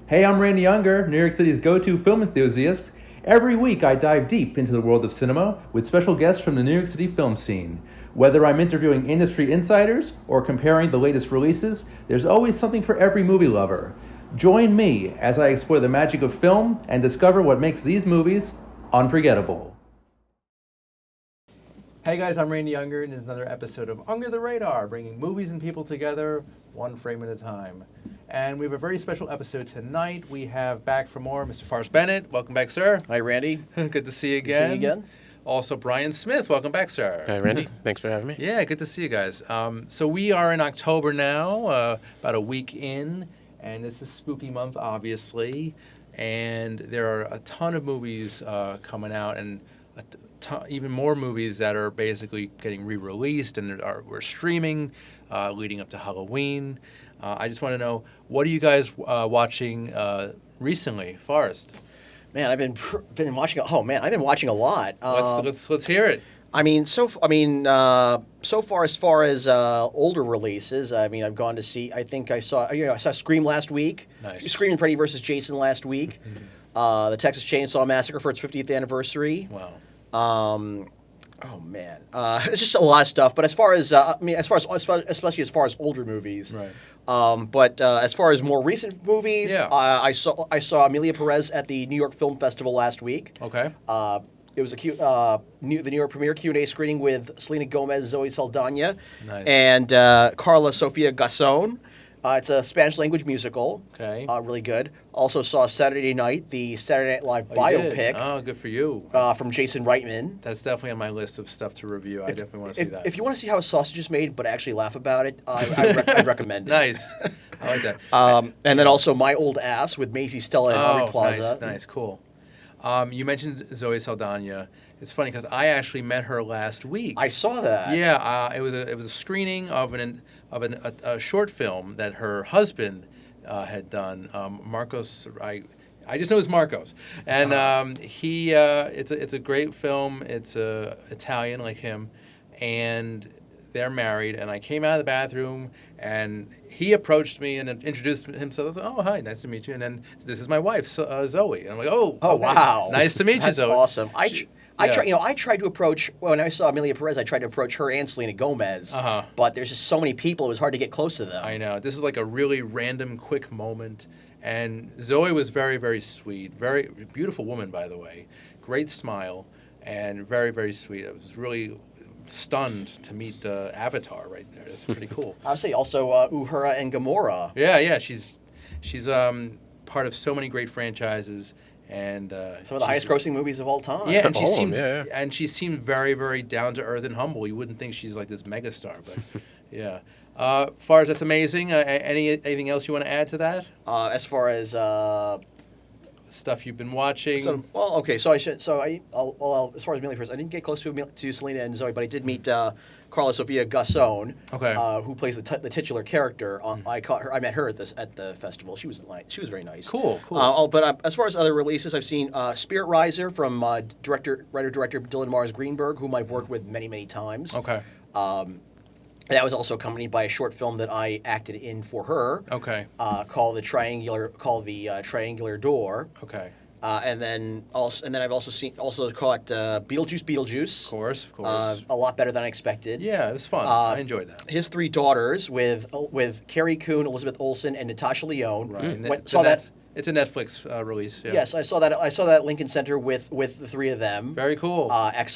Hey, I'm Randy Younger, New York City's go-to film enthusiast. Every week I dive deep into the world of cinema with special guests from the New York City film scene. Whether I'm interviewing industry insiders or comparing the latest releases, there's always something for every movie lover. Join me as I explore the magic of film and discover what makes these movies unforgettable. Hey guys, I'm Randy Younger, and this is another episode of Under the Radar, bringing movies and people together one frame at a time. And we have a very special episode tonight. We have back for more Mr. Forrest Bennett. Welcome back, sir. Hi, Randy. Good to see you again. Good to see you again. Also, Brian Smith. Welcome back, sir. Hi, Randy. Thanks for having me. Yeah, good to see you guys. So we are in October now, about a week in, and this is spooky month, obviously. And there are a ton of movies coming out, and even more movies that are basically getting re-released and we're streaming leading up to Halloween. I just want to know, what are you guys watching recently, Forrest? Man, I've been watching. Oh man, I've been watching a lot. Let's hear it. So far as older releases, I've gone to see. I saw Scream last week. Nice. Scream and Freddy vs. Jason last week. The Texas Chainsaw Massacre for its 50th anniversary. Wow. Oh man, it's just a lot of stuff. But especially as far as older movies, Right. But as far as more recent movies, Yeah. I saw Amelia Perez at the New York Film Festival last week. Okay. It was the New York premiere Q&A screening with Selena Gomez, Zoe Saldana, Nice. and Carla Sofia Gasson. It's a Spanish language musical. Okay. Really good. Also saw Saturday Night, the Saturday Night Live Oh, you did? biopic Oh, good for you. from Jason Reitman. That's definitely on my list of stuff to review. I definitely want to see that. If you want to see how a sausage is made, but actually laugh about it, I'd recommend it. Nice. I like that. And then also My Old Ass with Maisie Stella and Aubrey Plaza. Nice, cool. You mentioned Zoe Saldana. It's funny because I actually met her last week. I saw that. Yeah, it was a screening of a short film that her husband had done. Marcos, I just know it's Marcos, and it's a great film. It's Italian like him, and they're married. And I came out of the bathroom, and he approached me and introduced himself. I was like, "Oh, hi, nice to meet you." And then, "This is my wife, Zoe." And I'm like, "Oh, okay. Wow, nice to meet you, That's Zoe." awesome. Yeah. I tried to approach when I saw Amelia Perez. I tried to approach her and Selena Gomez, but there's just so many people. It was hard to get close to them. I know. This is like a really random, quick moment. And Zoe was very, very sweet. Very beautiful woman, by the way. Great smile and very, very sweet. I was really stunned to meet Avatar right there. That's pretty cool. I would say also Uhura and Gamora. Yeah. She's part of so many great franchises. And Some of the highest grossing movies of all time. Yeah, and she seemed very, very down to earth and humble. You wouldn't think she's like this megastar, but yeah. Far as that's amazing. Anything else you want to add to that? As far as Stuff you've been watching. as far as Amelia Perez, I didn't get close to Selena and Zoe, but I did meet Carla Sofia Gasson, who plays the titular character. I met her at the festival. She was very nice. Cool. But as far as other releases, I've seen Spirit Riser from writer-director Dylan Mars Greenberg, whom I've worked with many, many times. Okay. That was also accompanied by a short film that I acted in for her. Okay. Called the Triangular Door. Okay. And then I've also caught Beetlejuice. Of course. A lot better than I expected. Yeah, it was fun. I enjoyed that. His Three Daughters with Carrie Coon, Elizabeth Olsen, and Natasha Lyonne. Right. It's a Netflix release. Yeah. Yes, I saw that. I saw that at Lincoln Center with the three of them. Very cool.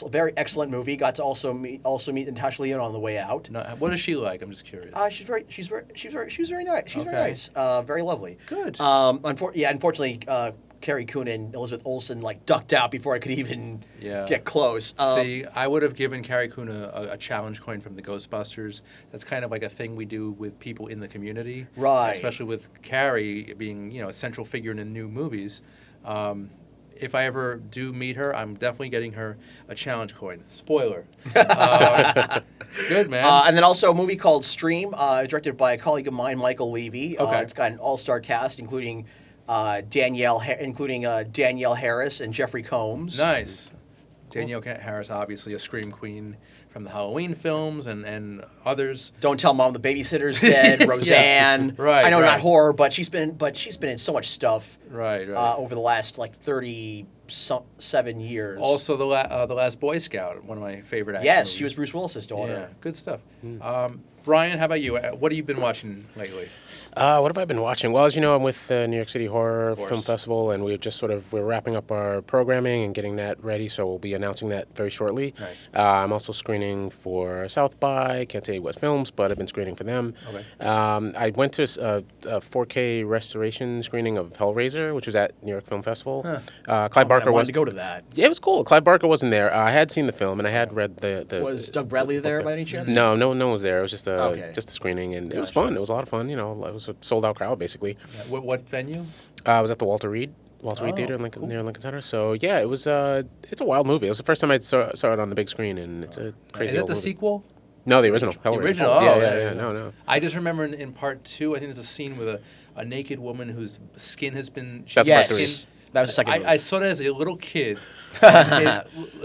Very excellent movie. Got to also meet Natasha Lyonne on the way out. No, what is she like? I'm just curious. She's very nice. She's Okay. very nice. Very lovely. Good. Unfortunately, Carrie Coon and Elizabeth Olsen ducked out before I could even get close. See, I would have given Carrie Coon a challenge coin from the Ghostbusters. That's kind of like a thing we do with people in the community, right? Especially with Carrie being a central figure in the new movies. If I ever do meet her, I'm definitely getting her a challenge coin. Spoiler. Good, man. And then also a movie called Stream, directed by a colleague of mine, Michael Levy. Okay. It's got an all-star cast, including Danielle Harris and Jeffrey Combs. Nice. Danielle Harris, obviously a scream queen from the Halloween films and others. Don't Tell Mom the Babysitter's Dead, Roseanne. Right, I know right. not horror, but she's been in so much stuff. Right. Over the last like 37 years. Also, the Last Boy Scout, one of my favorite action yes, movies. she was Bruce Willis's daughter. Yeah, good stuff. Brian, how about you? What have you been watching lately? What have I been watching? Well, as you know, I'm with the New York City Horror course. Film Festival, and we're wrapping up our programming and getting that ready, so we'll be announcing that very shortly. Nice. I'm also screening for South by, can't say what films, but I've been screening for them. Okay. I went to a 4K restoration screening of Hellraiser, which was at New York Film Festival. Clive Barker I wanted was. to go to that. Yeah, it was cool. Clive Barker wasn't there. I had seen the film, and I had read the Was Doug Bradley there by any chance? No one was there. It was just Okay. just a screening, and it was Gotcha. fun. It was a lot of fun. You know, it was a sold out crowd basically. Yeah, what venue? I was at the Walter Reed Oh, Theater in cool. near Lincoln Center. So yeah, it was it's a wild movie. It was the first time I saw it on the big screen, and it's a crazy. Is that old the movie. sequel? No, the original. The Hellraiser. original? Yeah, Oh, yeah. No. I just remember in part 2, I think there's a scene with a naked woman whose skin has been... That's Yes. part 3. That was the second movie. I saw it as a little kid.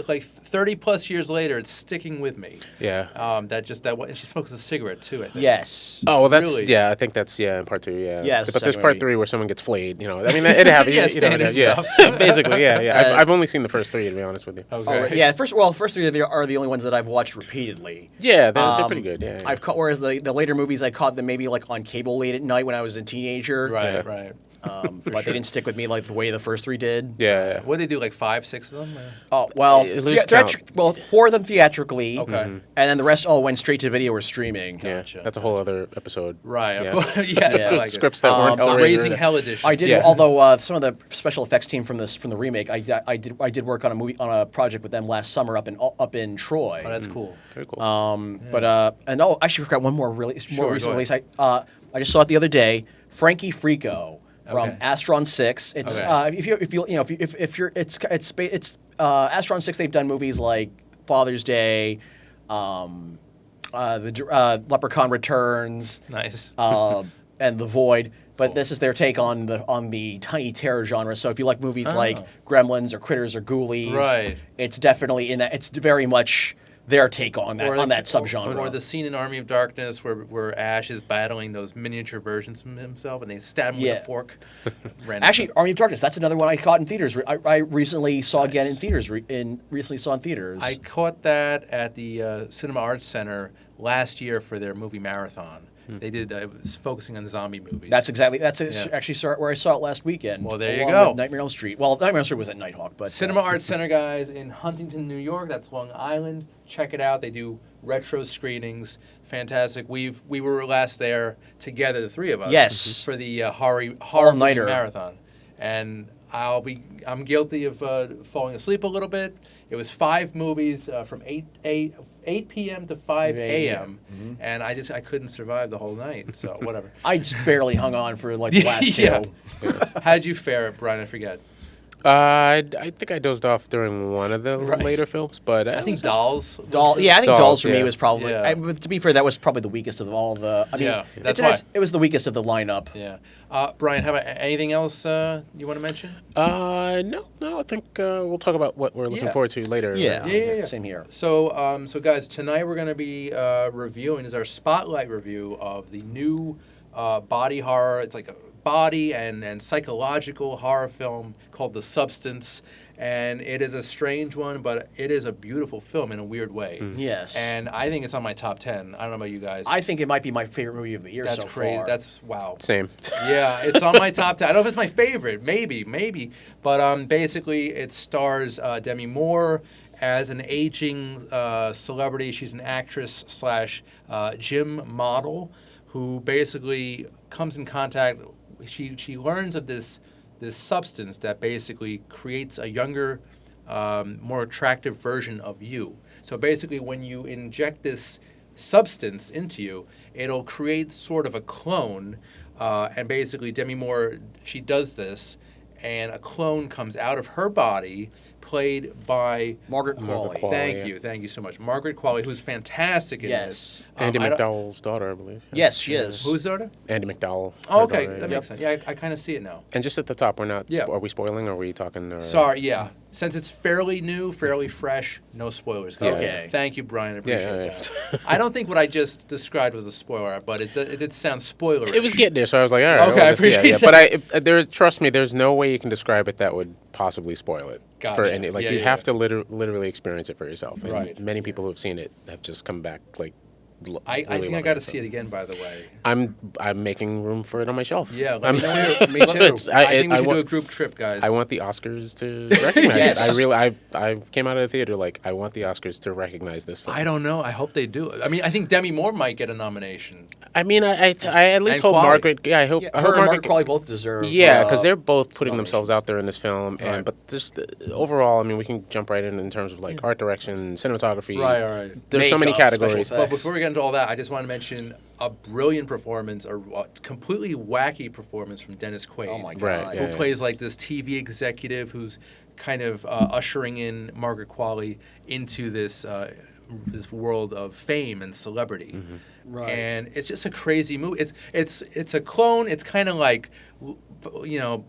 Like 30 plus years later, it's sticking with me. Yeah. And she smokes a cigarette too, I think. Yes. Oh well, that's Really? I think that's in part 2. Yeah. Yeah, it's the But there's second part movie. 3 where someone gets flayed. You know, I mean, it happens. Yeah, you know, standard yeah. stuff. Basically, yeah. I've only seen the first 3 to be honest with you. Okay. Oh, right. Yeah, first 3 are the only ones that I've watched repeatedly. Yeah, they're pretty good. Yeah. I've caught, whereas the later movies I caught them maybe like on cable late at night when I was a teenager. Right, Yeah. right. But they didn't stick with me like the way the first 3 did. Yeah. What did they do, like 5, 6 of them? Oh well, You lose count. well, 4 of them theatrically. Okay. And then the rest all went straight to video or streaming. Yeah. Gotcha. That's a whole other episode. Right. Yeah. Of course. Yes, I like it. Scripts that weren't The Hellraiser. Raising Hell edition. I did, Yeah. although some of the special effects team from the remake, I did work on a project with them last summer up in Troy. Oh, that's cool. Very cool. And I actually forgot one more really Sure, more go recent release. ahead. I just saw it the other day. Frankie Frico from Okay. Astron 6. It's Okay. it's Astron 6. They've done movies like Father's Day, Leprechaun Returns, Nice. and The Void. But this is their take on the tiny terror genre. So if you like movies like Oh. Gremlins or Critters or Ghoulies, Right. it's definitely in that. It's very much their take on that subgenre. Or the scene in Army of Darkness where Ash is battling those miniature versions of himself and they stab him with Yeah. a fork. Actually, Army of Darkness. That's another one I caught in theaters. I recently saw again in Nice. theaters. Recently saw in theaters. I caught that at the Cinema Arts Center last year for their movie marathon. They did. It was focusing on zombie movies. Actually where I saw it last weekend. Well, there you along go. with Nightmare on Elm Street. Well, Nightmare on Elm Street was at Nighthawk, but Cinema Arts Center, guys, in Huntington, New York. That's Long Island. Check it out. They do retro screenings. Fantastic. We were last there together, the 3 of us. Yes. For the horror movie Nighter. marathon, and I'm guilty of falling asleep a little bit. It was 5 movies from 8 p.m. to 5 a.m. And I couldn't survive the whole night. So whatever. I just barely hung on for like the last 2. Yeah. How did you fare, Brian? I forget. I think I dozed off during one of the Right. later films, but I think Dolls. Yeah, I think Dolls, Dolls for me yeah. was probably. Yeah. But to be fair, that was probably the weakest of all the. I mean, Yeah, that's it was the weakest of the lineup. Yeah. Brian, how about anything else you want to mention? No. I think we'll talk about what we're looking Yeah. forward to later. Yeah. Same here. So, guys, tonight we're going to be reviewing is our spotlight review of the new body horror. It's like a body and psychological horror film called The Substance, and it is a strange one, but it is a beautiful film in a weird way. Yes. And I think it's on my top 10. I don't know about you guys. I think it might be my favorite movie of the year That's so crazy. far. That's wow. Same. Yeah, it's on my top 10. I don't know if it's my favorite. Maybe. But basically, it stars Demi Moore as an aging celebrity. She's an actress / gym model who basically comes in contact. She learns of this substance that basically creates a younger, more attractive version of you. So basically, when you inject this substance into you, it'll create sort of a clone. And basically, Demi Moore, she does this, and a clone comes out of her body, played by Margaret Margaret Qualley. Qualley. Thank you so much, Margaret Qualley, who's fantastic in this. Yes. Andy I don't- McDowell's daughter, I believe. Yes, she is. Whose daughter? Andy McDowell. Oh, her okay, daughter, that yeah. makes sense. Yeah, I kind of see it now. And just at the top, we're not. Yeah. Are we spoiling, or are we talking? Sorry, yeah. Since it's fairly new, fairly fresh, no spoilers, guys. Okay. Thank you, Brian. I appreciate Yeah. that. I don't think what I just described was a spoiler, but it did sound spoilery. It was getting there, so I was like, all right. Okay, I I'll just- yeah, appreciate yeah. But trust me, there's no way you can describe it that would possibly spoil it. For Gotcha. any, like Yeah, you yeah, have yeah. to literally experience it for yourself. And Right. many people who have seen it have just come back like. I think I got to see it again, by the way. I'm making room for it on my shelf. Yeah, I'm, me too. Me too. It's- I think we should want- do a group trip, guys. I want the Oscars to recognize Yes. it. I came out of the theater like I want the Oscars to recognize this film. I don't know. I hope they do. I mean, I think Demi Moore might get a nomination. I mean, I at least And hope Qualley. Margaret. Yeah, I hope. Yeah, I her hope and Margaret. Margaret Qualley both deserve. Yeah, because they're both putting themselves nominations. out there in this film, and Right. but just overall, I mean, we can jump right in terms of like art direction, cinematography. Right, all right. There's so many Makeup, special categories. effects. But before we get into all that, I just want to mention a brilliant performance, a completely wacky performance from Dennis Quaid. Oh my god. Right, Who yeah. plays like this TV executive who's kind of ushering in Margaret Qualley into this this world of fame and celebrity. Right. And it's just a crazy movie. It's a clone. It's kind of like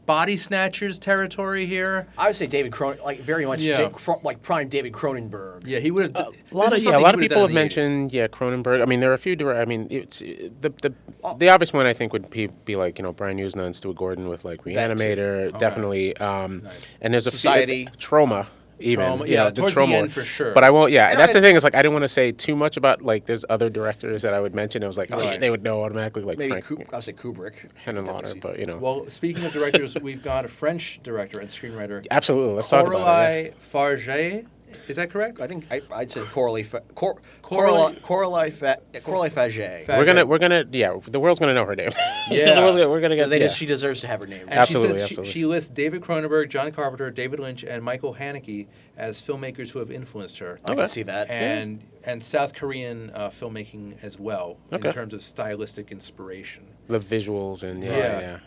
Body Snatchers territory here. I would say David Cronin, like very much Yeah. like prime David Cronenberg. Yeah, he would have. A lot of people have mentioned Cronenberg. I mean, there are a few direct. I mean, it's the obvious one I think would be like Brian Usna and Stuart Gordon with like Reanimator, definitely. And there's a Society. few, Trauma. Even Trauma, yeah, towards the Trauma end one. for sure. But I won't. Yeah, And that's I- the thing is like I didn't want to say too much about like there's other directors that I would mention. I was like, oh, yeah, Right. they would know automatically like Maybe Frank I would say Kubrick. Henenlotter, but Well, speaking of directors, we've got a French director and screenwriter, absolutely. Let's talk about it. Coralie Farge. Is that correct? I think I'd say Coralie Coralie- Faget. Yeah. We're gonna the world's gonna know her name. Yeah. The world's we're gonna get. Yeah. She deserves to have her name. And Absolutely, she says absolutely. she lists David Cronenberg, John Carpenter, David Lynch, and Michael Haneke as filmmakers who have influenced her. I can see that. And South Korean filmmaking as well Okay. in terms of stylistic inspiration. The visuals and yeah.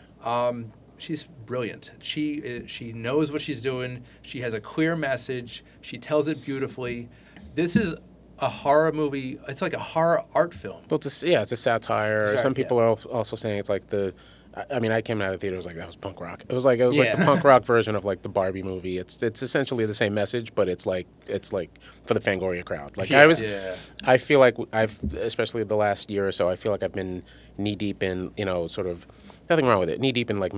She's brilliant. She knows what she's doing. She has a clear message. She tells it beautifully. This is a horror movie. It's like a horror art film. Well, it's a satire. Sure, Some people are also saying it's like I mean, I came out of the theater. I was like, that was punk rock. It was like the punk rock version of like the Barbie movie. It's essentially the same message, but it's like for the Fangoria crowd. Like I feel like especially the last year or so, I feel like I've been knee deep in sort of. Nothing wrong with it. Knee deep in like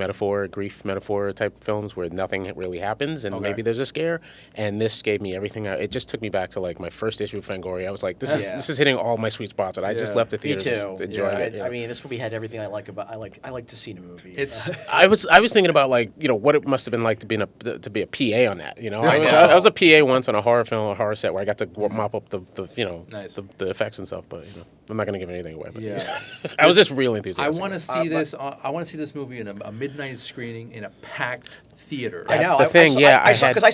grief metaphor type films where nothing really happens and maybe there's a scare. And this gave me everything. It just took me back to like my first issue of Fangoria. I was like, this is hitting all my sweet spots, and I just left the Me theater too. just enjoying it. I mean, this movie had everything I like about. I like to see in a movie. It's I was thinking about like what it must have been like to be a PA on that. I know. I was a PA once on a horror film, a horror set where I got to mop up the Nice. the effects and stuff. But I'm not gonna give anything away. But Yeah. I was just real I enthusiastic. want to see this. I want to see this movie in a midnight screening in a packed theater. I know. That's the thing, yeah, I saw I had- because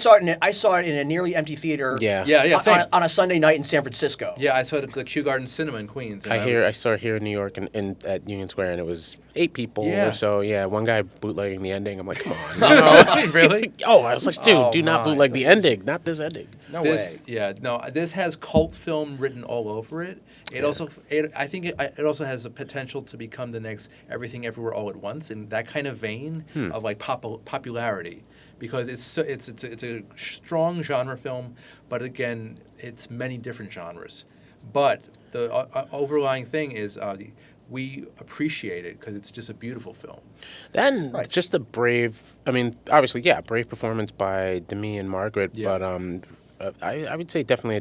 I saw it in a nearly empty theater. Yeah. Yeah, same. On a Sunday night in San Francisco. Yeah, I saw it at the Kew Garden Cinema in Queens. and I saw it here in New York and at Union Square, and it was 8 people Yeah. or so. Yeah, one guy bootlegging the ending. I'm like, come on. Really? Oh, I was like, dude, Oh, do not my. bootleg the ending, not this ending. No This, way. yeah, no. This has cult film written all over it. It also, I think, it also has the potential to become the next Everything Everywhere All at Once in that kind of vein of like popularity, because it's a strong genre film, but again, it's many different genres. But the overlying thing is we appreciate it because it's just a beautiful film. Then just a brave, I mean, obviously, yeah, brave performance by Demi and Margaret, Yeah. but I would say definitely,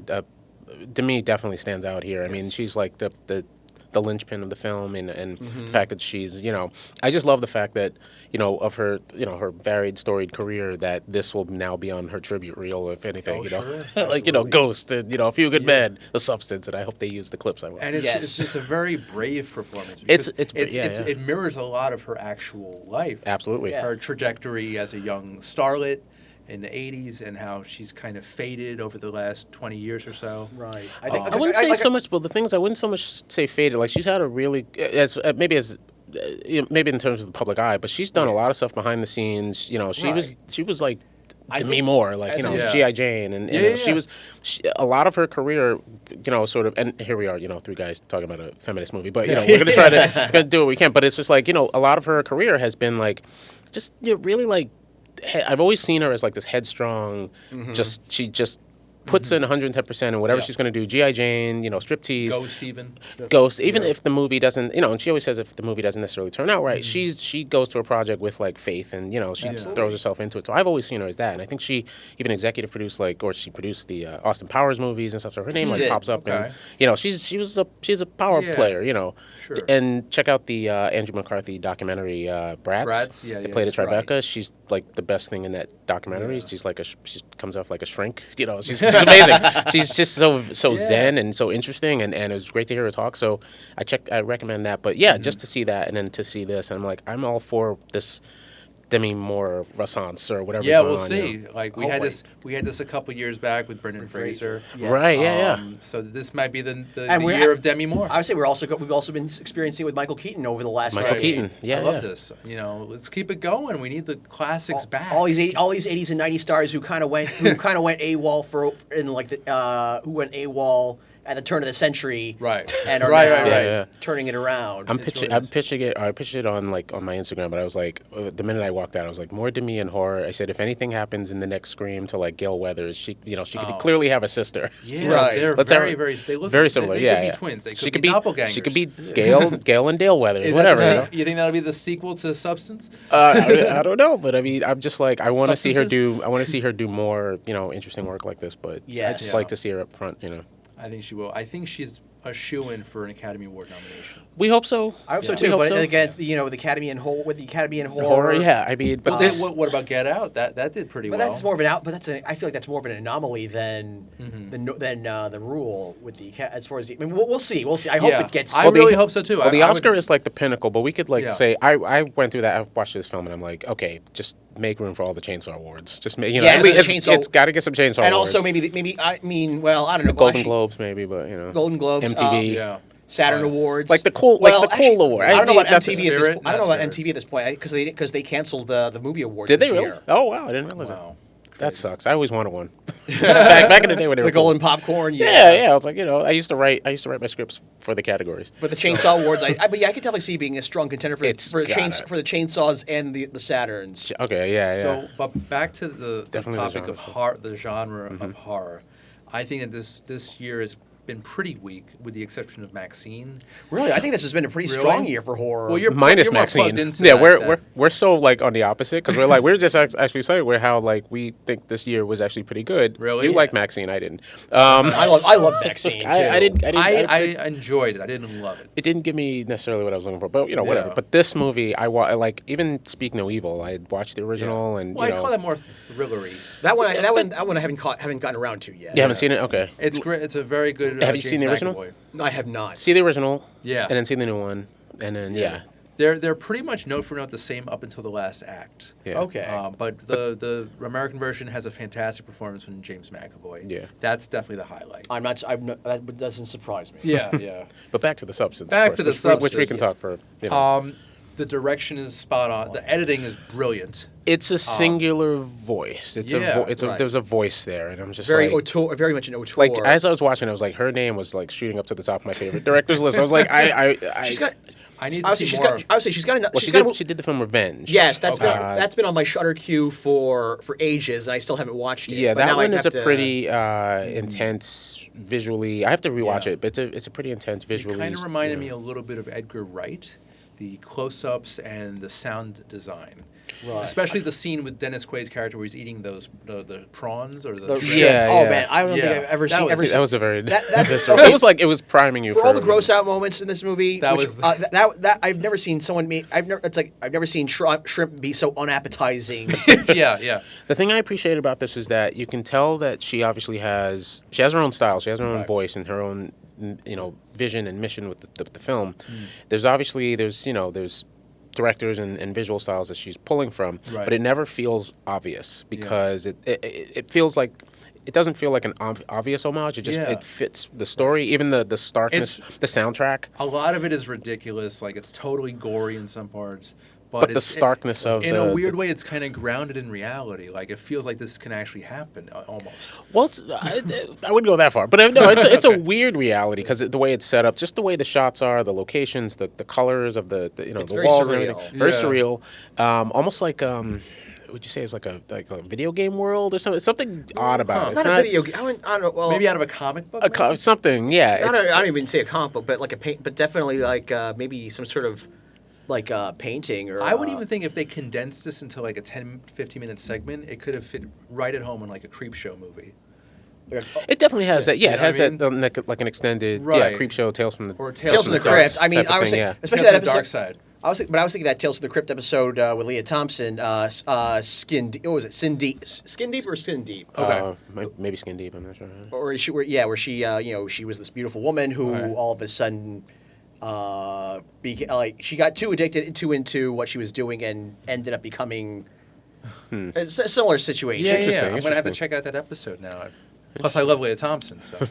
Demi definitely stands out here. I mean, she's like the linchpin of the film, and the fact that she's, I just love the fact that, of her, her varied, storied career, that this will now be on her tribute reel, if anything, Oh, sure. like, Ghost, and, A Few Good Men, The Substance, and I hope they use the clips I want. And Yes. it's a very brave performance. It's- because yeah. it mirrors a lot of her actual life. Absolutely. Yeah. Her trajectory as a young starlet in the 80s and how she's kind of faded over the last 20 years or so. Right. I wouldn't say so much. Well, the things I wouldn't so much say faded. Like she's had a really maybe in terms of the public eye, but she's done a lot of stuff behind the scenes. She was like Demi Moore, like, you know, Yeah. G.I. Jane, and Yeah, she yeah. was a lot of her career, you know, sort of, and here we are, you know, three guys talking about a feminist movie, but you know, we're gonna try to gonna do what we can. But it's just like, you know, a lot of her career has been like, just, you know, really like, I've always seen her as like this headstrong, she just puts in 110% in whatever Yeah. she's going to do. G.I. Jane, you know, striptease. Ghost even. Ghost, even if the movie doesn't, you know, and she always says if the movie doesn't necessarily turn out right, she goes to a project with like faith, and you know, she throws herself into it. So I've always seen her as that, and I think she even executive produced like, or she produced the Austin Powers movies and stuff. So her name like did. pops up, Okay. and you know, she's a power Yeah. player, you know. Sure. And check out the Andrew McCarthy documentary Bratz. Bratz, yeah, They yeah. played at Tribeca. Right. She's like the best thing in that documentary. Yeah. She's like she comes off like a shrink, you know. She's amazing. She's just so zen and so interesting, and it was great to hear her talk. So I recommend that. But yeah, just to see that and then to see this, and I'm like, I'm all for this Demi Moore renaissance or whatever. Yeah, going we'll on, see. you know. Like we had this a couple years back with Brendan Fraser. Yes. Right? Yeah, So this might be the And year of Demi Moore. I would say we've also been experiencing it with Michael Keaton over the last Michael decade. Keaton. Yeah, I love yeah. this. You know, let's keep it going. We need the classics back. All these 80s and 90s stars who kind of went AWOL who went AWOL at the turn of the century, Right. And are Right, now right, right. Yeah. turning it around. I'm It's pitching. really I'm nice. pitching it. I pitched it on like on my Instagram, but I was like, the minute I walked out, I was like, more Demi and horror. I said, if anything happens in the next Scream to like Gail Weathers, she could clearly have a sister. Yeah, Right. they're Let's have- they look very similar. They yeah, could yeah. be twins. They could she be doppelgangers. She could be Gail and Dale Weathers. Is Whatever. That you know? you think that'll be the sequel to Substance? I don't know, but I mean, I'm just like, I want to see her Substances? do. I want to see her do more, you know, interesting work like this. But I Yes. just Yeah. like to see her up front. You know, I think she will. I think she's a shoo-in for an Academy Award nomination. we hope so. I hope so Yeah. too. We hope But so. again, with the Academy and horror. Horror, yeah. I mean, but But this. what about Get Out? That did pretty But well. that's more of an out. But I feel like that's more of an anomaly than the rule with the as far as the. I mean, we'll see. We'll see. I hope Yeah. it gets. I really hope so too. Well, the I would- Oscar is like the pinnacle, but we could like Yeah. say I went through that. I watched this film and I'm like, okay, just make room for all the Chainsaw Awards. Just make Yeah, at least the Chainsaw- it's got to get some Chainsaw and Awards. also maybe I mean, well, I don't know. Golden actually, Globes maybe, but you know, Golden Globes, MTV. Yeah. Saturn Right. Awards, Like the cool- like the cool award. I don't know about That's MTV at this. Spirit, I don't know about that's MTV at this point because they canceled the movie awards. Did they this really? year. Oh wow, I didn't realize Wow. that sucks. I always wanted one. back in the day when they were The cool. Golden Popcorn, Yeah, I was like, you know, I used to write my scripts for the categories. But the Chainsaw Awards, but yeah, I could definitely see being a strong contender for It's the gotta. for the Chainsaws and the Saturns. Okay, yeah. So, but back to the Definitely the topic of genre. horror, the genre of horror. I think that this year has been pretty weak, with the exception of Maxine. Really, I think this has been a pretty Really? strong year for horror. Well, you're Minus you're more Maxine. plugged into Yeah, that- we're so like on the opposite because we're like we're just actually saying we're how like we think this year was actually pretty good. Really? You like Maxine, I didn't. I love Maxine too. I didn't. I enjoyed it. I didn't love it. It didn't give me necessarily what I was looking for, but you know whatever. Yeah. But this movie, I like even Speak No Evil. I had watched the original and Well, you I know. call that more thrillery. That one I haven't gotten around to yet. You haven't seen it? Okay. It's great. It's a very good. Have you James seen the original? McAvoy. No, I have not. See the original. Yeah. And then see the new one, and then yeah. They're pretty much note for note the same up until the last act. Yeah. Okay. But the American version has a fantastic performance from James McAvoy. Yeah. That's definitely the highlight. That doesn't surprise me. Yeah, yeah. But back to the substance. of Back course, to the which we substance. can talk for. You know. The direction is spot on. The editing is brilliant. It's a singular voice. It's yeah, a there's a voice there, and I'm just Very like, auteur, very much an auteur. like as I was watching, I was like, her name was like shooting up to the top of my favorite directors list. I was like, she's got. I need I to would see say more. I would say she's got enough. well, she's got a- she did the film Revenge. Yes, that's Okay. that's been on my Shutter queue for ages, and I still haven't watched it. Yeah, but that now I one is a have to- pretty intense visually. I have to rewatch Yeah. it, but it's a pretty intense It visually. kind of reminded you me know. a little bit of Edgar Wright, the close-ups and the sound design. Right. Especially the scene with Dennis Quaid's character where he's eating the prawns or the The- shrimp. Yeah, Oh yeah. man, I don't Yeah. think I've ever That seen was- That was a very That- visceral- okay. It was like it was priming you for all the gross out moments in this movie. That which, was- that I've never seen someone make. I've never seen shrimp be so unappetizing. yeah, yeah. The thing I appreciate about this is that you can tell that she obviously has her own style, she has her own Right. voice and her own vision and mission with the film. There's obviously there's directors and visual styles that she's pulling from, Right. but it never feels obvious because it feels like. It doesn't feel like an obvious homage. It just Yeah. it fits the story, even the starkness, the soundtrack. A lot of it is ridiculous. Like it's totally gory in some parts, But the it's- starkness of in the- a weird way, it's kind of grounded in reality. Like it feels like this can actually happen almost. Well, I wouldn't go that far, but no, it's Okay. a weird reality because the way it's set up, just the way the shots are, the locations, the colors of the It's the very walls surreal. and everything, very Yeah. surreal, almost like would you say it's like a video game world or something? Something odd about it. Not It's a video game. I don't know. Well, Maybe out of a comic book. something, yeah. I It's, don't even say a comic book, but like a paint, but definitely like maybe some sort of like painting or. I would even think if they condensed this into like a 10, 15-minute segment, it could have fit right at home in like a creep show movie. it definitely has that. Yeah, you it know has what I mean? that like an extended Right. creep show, Tales from the Or Tales from the Crypt. I mean, type of I was thing, thinking, yeah. especially Tales that from the episode. Dark Side. I was thinking that Tales from the Crypt episode with Leah Thompson, Skin Deep. What was it? Sin Deep, Skin Deep or Sin Deep? Okay. Maybe Skin Deep. I'm not sure. Where she she was this beautiful woman who Right. all of a sudden, she got too addicted into what she was doing and ended up becoming a similar situation. Yeah, Interesting, I'm gonna have to interesting. check out that episode now. Plus, I love Leah Thompson. So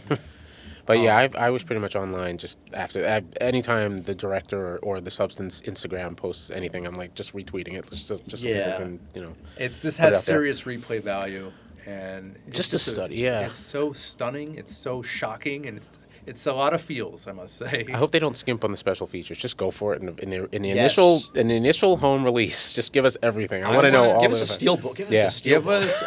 But yeah, I was pretty much online just after anytime the director or the Substance Instagram posts anything, I'm like just retweeting it just so Yeah. people can this Put it has out there. serious replay value, and it's Just a study, yeah. It's so stunning. It's so shocking, and it's a lot of feels, I must say. I hope they don't skimp on the special features. Just go for it in the Yes. initial home release. Just give us everything. I want to Give us- know all Give the us a steel book. Give Yeah. us a steel Give book. us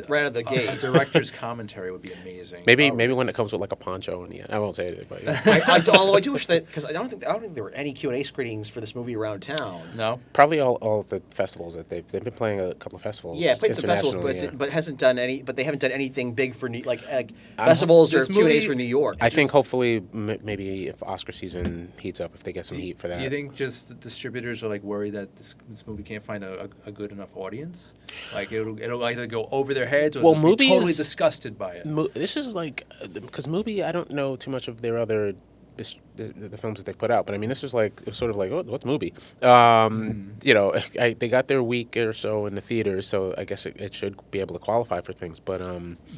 Right out of the gate. A director's commentary would be amazing. Maybe when it comes with like a poncho in the end. I won't say it, but yeah. Although I do wish that because I don't think there were any Q&A screenings for this movie around town. No. Probably all of the festivals that they've been playing a couple of festivals. Yeah, played some festivals, internationally, but yeah. hasn't done any. But they haven't done anything big for festivals or this Q&As movie- for New York. I think hopefully maybe if Oscar season heats up, if they get some heat for that. Do you think just the distributors are like worried that this movie can't find a good enough audience? Like it'll either go over their heads or Well, just be totally Mubi is- disgusted by it. This is like because Mubi, I don't know too much of their other the films that they put out, but I mean this is like it was sort of like what's Mubi? You know, they got their week or so in the theaters, so I guess it should be able to qualify for things. But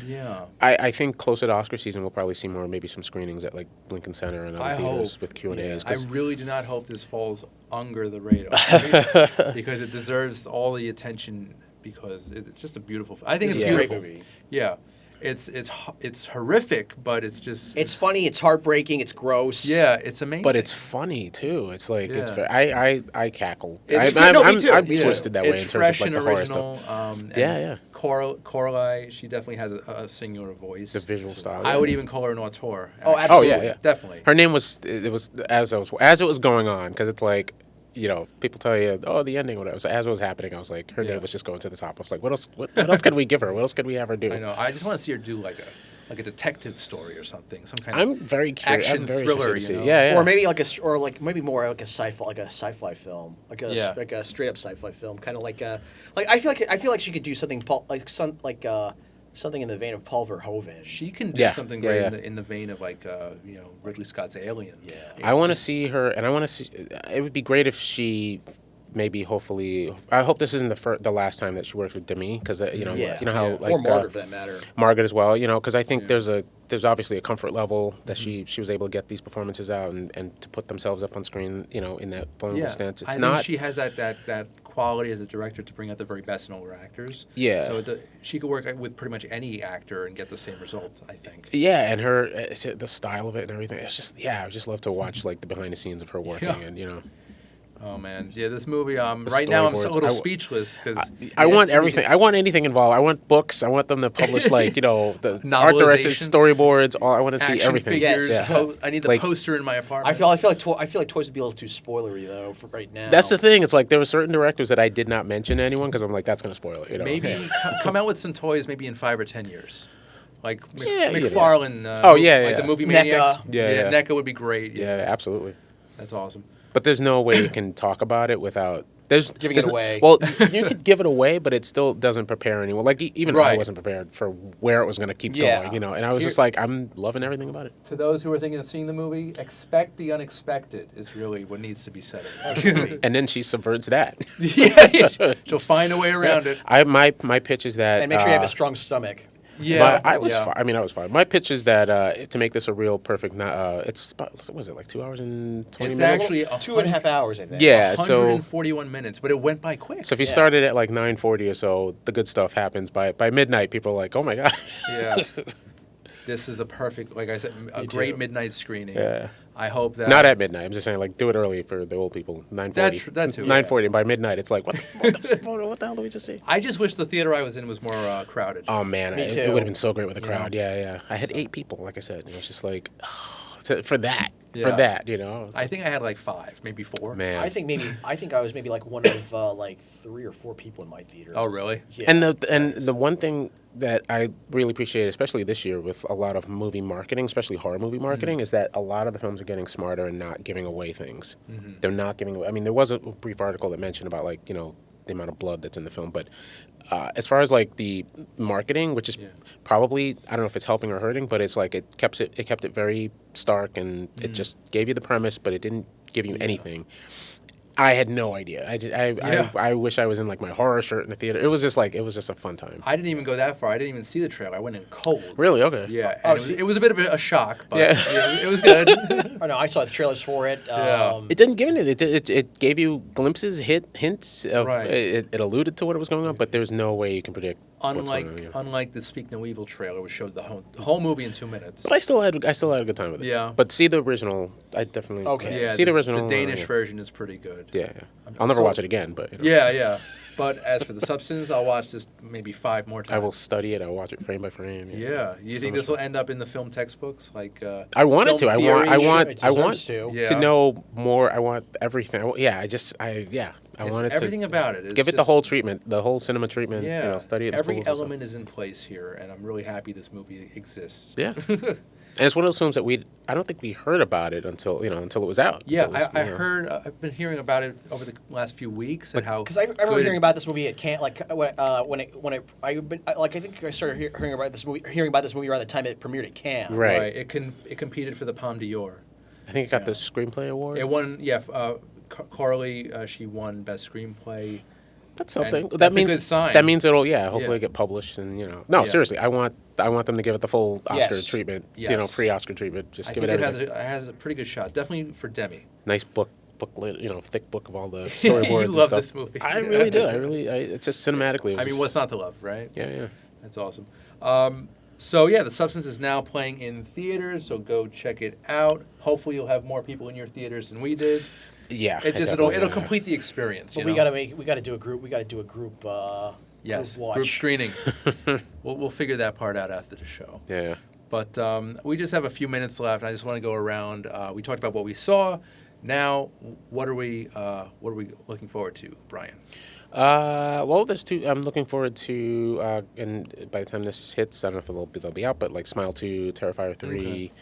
Yeah. I think closer to Oscar season we'll probably see maybe some screenings at like Lincoln Center and other I theaters hope with Q&As. I really do not hope this falls under the radar because it deserves all the attention because it's just a beautiful. I think it's Yeah. a Great beautiful movie. Yeah, it's horrific, but it's just It's funny. It's heartbreaking. It's gross. Yeah, it's amazing. But it's funny too. It's like it's Yeah. very, I cackle. It's- I'm, no, me I'm, too, I'm me too. twisted that way It's in terms fresh of like and the horror original. stuff. And Yeah. Coralie, she definitely has a singular voice. The visual style. I yeah. would even call her an auteur. Oh, actually. absolutely. Oh yeah, yeah, Definitely. Her name was it was as it was going on because it's like you know people tell you the ending or whatever. So as it was happening, I was like her Yeah. name was just going to the top. I was like what else could we give her? What else could we have her do? I know. I just want to see her do like a detective story or something, some kind I'm of very curious. action I'm very thriller, interested to you see. know? Yeah, yeah. Or maybe maybe more like a sci-fi film, like Yeah. a straight up sci-fi film, kind of like I feel like she could do something something in the vein of Paul Verhoeven. She can do Yeah, something yeah, great yeah. in the vein of like Ridley Scott's Alien. Yeah. I want to see her, and I want to see. It would be great if she, maybe, hopefully. I hope this isn't the last time that she works with Demi, because you know how Yeah. like or Margaret for that matter. Margaret as well. You know, because I think Yeah. there's obviously a comfort level that she was able to get these performances out and to put themselves up on screen. You know, in that vulnerable stance. I It's think not. she has that quality as a director to bring out the very best in older actors. Yeah. So she could work with pretty much any actor and get the same result, I think. Yeah, and the style of it and everything. It's just I would just love to watch like the behind the scenes of her working Yeah. and you know. Oh man, yeah, this movie. Right now, I'm so a storyboards. little speechless because I want everything. I want anything involved. I want books. I want them to publish like the art direction, Novelization. storyboards. I want to see action everything. figures. Yes. Yeah. I need the Like- poster in my I apartment. feel like toys would be a little too spoilery though for right now. That's the thing. It's like there were certain directors that I did not mention to anyone because I'm like that's going to spoil it. You know? Maybe come out with some toys maybe in 5 or 10 years. Like Yeah, you know. McFarlane. Oh, yeah, like yeah. the movie NECA. Maniacs. Yeah. NECA would be great. Yeah, absolutely. That's awesome. But there's no way you can talk about it without Giving it away. Well, you could give it away, but it still doesn't prepare anyone. Like even I Right. wasn't prepared for where it was going to keep Yeah. going. You know, and I was just like, I'm loving everything about it. To those who are thinking of seeing the movie, expect the unexpected is really what needs to be said. And then she subverts that. Yeah, she'll find a way around it. My pitch is that and make sure you have a strong stomach. Yeah, I was yeah. fine. I mean, I was fine. My pitch is that to make this a real perfect, it's about, what was it, like 2 hours and 20 It's minutes? actually 2.5 hours, I think. Yeah, so 141 minutes, but it went by quick. so if you Yeah. started at like 9:40 or so, the good stuff happens. By midnight, people are like, oh my god. Yeah. This is a perfect, like I said, a Me great too. midnight screening. Yeah. I hope that. Not at midnight. I'm just saying, like, do it early for the old people. 9:40. That too. 9:40, and by midnight, it's like, what the hell did we just see? I just wish the theater I was in was more crowded. Oh man, Me it too. would have been so great with a You crowd. know? Yeah. I had 8 people, like I said. It was just like, for that, Yeah. you know. I was I think I had like 5, maybe 4. man. I think I was maybe like one of like 3 or 4 people in my theater. Oh, really? Yeah. And the one thing that I really appreciate, especially this year with a lot of movie marketing, especially horror movie marketing, is that a lot of the films are getting smarter and not giving away things. They're not giving away. I mean, there was a brief article that mentioned about, like, you know, the amount of blood that's in the film, but as far as like the marketing, which is probably, I don't know if it's helping or hurting, but it's like it kept it very stark, and it just gave you the premise, but it didn't give you anything. I had no idea. I wish I was in like my horror shirt in the theater. It was just a fun time. I didn't even go that far. I didn't even see the trailer. I went in cold. Really? Okay. Yeah. Oh, And see- it was a bit of a shock, but Yeah. it was good. Oh no, I saw the trailers for it. Yeah. It didn't give anything. It gave you glimpses, hints of. Right. It alluded to what was going on, but there's no way you can predict. what's going on, yeah. Unlike the Speak No Evil trailer, which showed the whole movie in 2 minutes. But I still had a good time with it. Yeah. But see the original. I definitely. Okay. Yeah, See the original. The Danish yeah. version is pretty good. Yeah. I'll never So- watch it again, but. You know, Yeah. But as for the substance, I'll watch this maybe 5 more times. I will study it. I'll watch it frame by frame. Yeah. You So think much this will fun. end up in the film textbooks? Like. I want it film to. I theory? want. It I want deserves to. Yeah. to know more. I want everything. I It's want it everything to about it. It's give it the just- whole treatment, the whole cinema treatment. Yeah. You know, study it. In Every schools and stuff. element is in place here, and I'm really happy this movie exists. Yeah. And it's one of those films that I don't think we heard about it until it was out. Yeah, Until it was, I you know. heard. I've been hearing about it over the last few weeks and how. Because I remember good hearing it- about this movie at camp, like I think I started hearing about this movie around the time it premiered at Cannes. Right. It competed for the Palme d'Or. I think it got the screenplay award. It won. Yeah. Carly, she won best screenplay. That's something. And That that's a means good sign. That means it'll hopefully Yeah. get published, and No, Yeah. seriously, I want them to give it the full Oscar Yes. treatment. Yes. Pre-Oscar treatment. Just I give think it it everything. has a pretty good shot. Definitely for Demi. Nice booklet, thick book of all the storyboards. You and love stuff. this movie. I really did. It's just cinematically. it I was mean, what's not to love, right? Yeah. That's awesome. So yeah, The Substance is now playing in theaters, so go check it out. Hopefully, you'll have more people in your theaters than we did. Yeah. It'll complete the experience. But you we know? gotta do a group. We gotta do a group. Yes, group watch. group screening. we'll figure that part out after the show. Yeah. But we just have a few minutes left. I just want to go around. We talked about what we saw. Now, what are we looking forward to, Brian? Well, there's 2. I'm looking forward to, and by the time this hits, I don't know if they'll be out, but like Smile 2, Terrifier 3,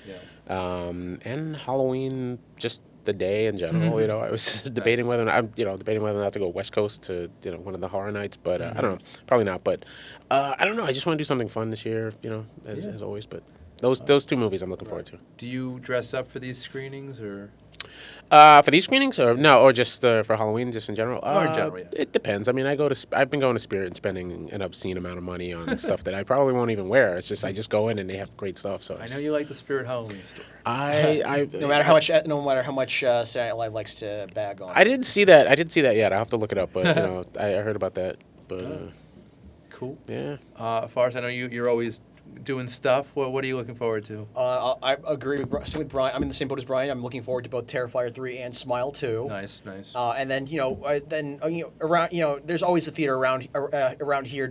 and Halloween, just the day in general. I was debating whether or not, debating whether or not to go West Coast to one of the horror nights, but I don't know, probably not. But I don't know. I just want to do something fun this year, as always. But those 2 movies I'm looking forward to. Do you dress up for these screenings or? For these screenings, or no, or just for Halloween, just in general? Or in general, yeah. It depends. I mean, I've been going to Spirit and spending an obscene amount of money on stuff that I probably won't even wear. It's just I just go in and they have great stuff. So I know you like the Spirit Halloween store. No matter how much Saturday Night Live likes to bag on. I didn't see that. Yet. I will have to look it up. But I heard about that. But Cool. yeah. As far as I know, you're always doing stuff. What are you looking forward to? I agree with Brian. I'm in the same boat as Brian. I'm looking forward to both Terrifier 3 and Smile 2. Nice. And then around there's always a theater around here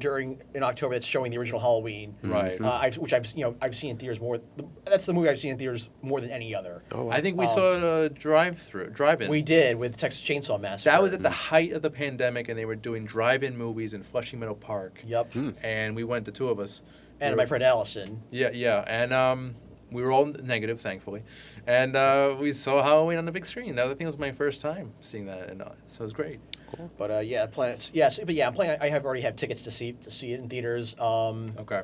in October that's showing the original Halloween. Right. Which I've seen in theaters more. That's the movie I've seen in theaters more than any other. Oh, wow. I think we saw a drive-in. We did with Texas Chainsaw Massacre. That was at the height of the pandemic, and they were doing drive-in movies in Flushing Meadow Park. Yep. And we went, the 2 of us. And my friend Allison. Yeah, and we were all negative, thankfully, and we saw Halloween on the big screen. I think it was my first time seeing that, and so it was great. Cool. But I'm planning. I already have tickets to see it in theaters. Okay.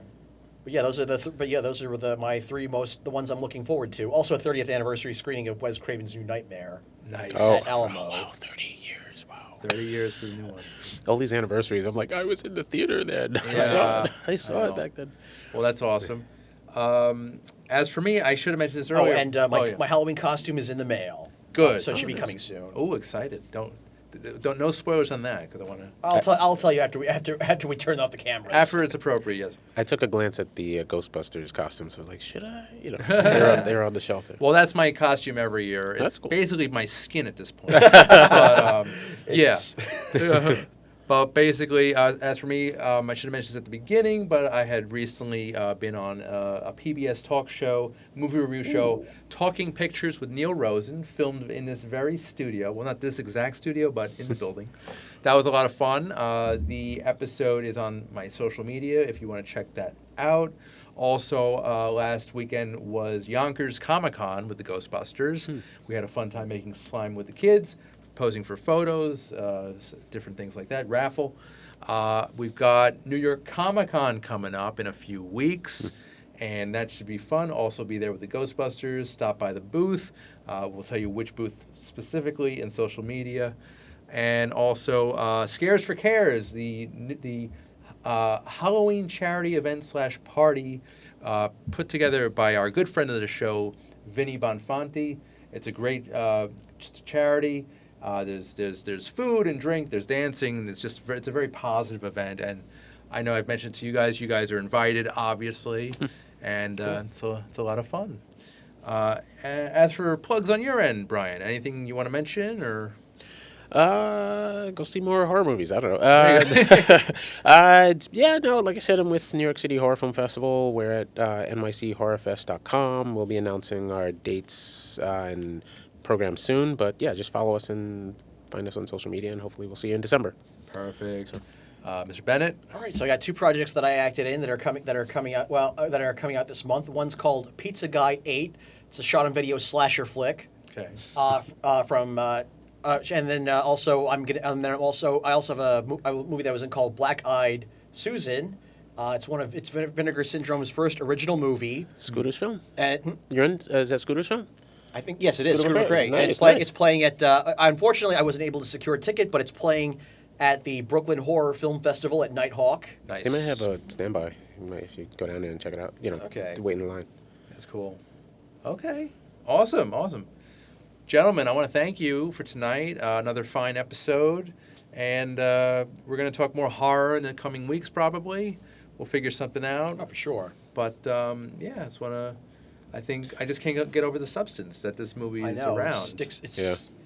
But yeah, those are my 3 the ones I'm looking forward to. Also, a 30th anniversary screening of Wes Craven's New Nightmare. Nice. Oh, at Alamo. wow, 30 years. Wow. 30 years for the new one. All these anniversaries, I'm like, I was in the theater then. Yeah, I saw know. it back then. Well, that's awesome. As for me, I should have mentioned this Oh, earlier. and my Halloween costume is in the mail. Good. So it should be nice. coming soon. Oh, excited! Don't no spoilers on that because I want to. I'll tell you after we turn off the cameras. After it's appropriate, yes. I took a glance at the Ghostbusters costumes. I was like, should I? They were on the shelf there. Well, that's my costume every year. It's That's cool. basically my skin at this point. But, yeah. But basically, as for me, I should have mentioned this at the beginning, but I had recently been on a PBS talk show, movie review show, Talking Pictures with Neil Rosen, filmed in this very studio. Well, not this exact studio, but in the building. That was a lot of fun. The episode is on my social media if you want to check that out. Also, last weekend was Yonkers Comic-Con with the Ghostbusters. We had a fun time making slime with the kids, posing for photos, different things like that, raffle. We've got New York Comic-Con coming up in a few weeks, and that should be fun. Also be there with the Ghostbusters, stop by the booth. We'll tell you which booth specifically in social media. And also Scares for Cares, the Halloween charity event / party put together by our good friend of the show, Vinny Bonfanti. It's a great charity. There's food and drink. There's dancing. It's a very positive event, and I know I've mentioned to you guys. You guys are invited, obviously, and cool. It's a lot of fun. As for plugs on your end, Brian, anything you want to mention or? Go see more horror movies. I don't know. Like I said, I'm with New York City Horror Film Festival. We're at nychorrorfest.com. We'll be announcing our dates and programs soon. But yeah, just follow us and find us on social media, and hopefully we'll see you in December. Perfect. Mr. Bennett. All right, so I got 2 projects that I acted in that are coming out. Well, that are coming out this month. One's called Pizza Guy 8. It's a shot-on-video slasher flick. Okay. And then also I also have a movie that was in called Black Eyed Susan. It's Vinegar Syndrome's first original movie. Scooter's film. And You're in? Is that Scooter's film? I think yes, it is. Scooter Scooter McRae. Nice, And nice. it's playing at. Unfortunately, I wasn't able to secure a ticket, but it's playing at the Brooklyn Horror Film Festival at Nighthawk. Nice. They might have a standby. If you go down there and check it out. Okay. Wait in the line. That's cool. Okay. Awesome. Gentlemen, I want to thank you for tonight. Another fine episode. And we're going to talk more horror in the coming weeks, probably. We'll figure something out. Oh, for sure. But, I think I just can't get over the substance that this movie is around.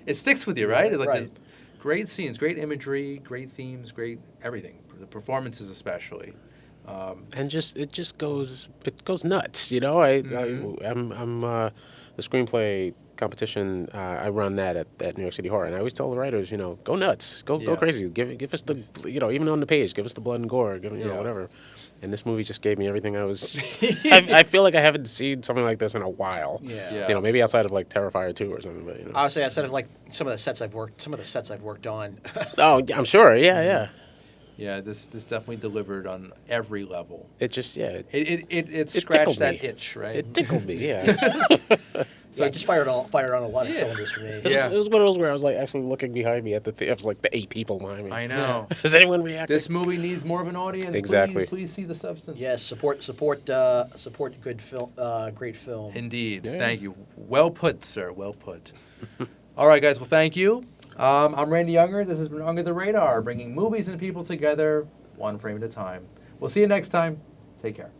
It sticks with you, right? It's like Right. this great scenes, great imagery, great themes, great everything. The performances especially. And it goes nuts, I'm the screenplay competition. I run that at New York City Horror, and I always tell the writers, go nuts, go crazy, give us the, even on the page, give us the blood and gore, whatever. And this movie just gave me everything I was. I feel like I haven't seen something like this in a while. Yeah. Maybe outside of like Terrifier 2 or something, but I would say outside of like some of the sets I've worked on. Oh, I'm sure. Yeah. Yeah, this definitely delivered on every level. It just It It scratched tickled that me. itch, right? It tickled me. Yeah. So it just fired on a lot of cylinders for me. Yeah. It was one of those where I was like actually looking behind me at it was like the 8 people behind me. I know. Has anyone reacted? This movie needs more of an audience. Exactly. Please see the substance. Yes, support good film, great film. Indeed. Yeah. Thank you. Well put, sir. Well put. All right, guys. Well, thank you. I'm Randy Younger. This has been Under the Radar, bringing movies and people together, one frame at a time. We'll see you next time. Take care.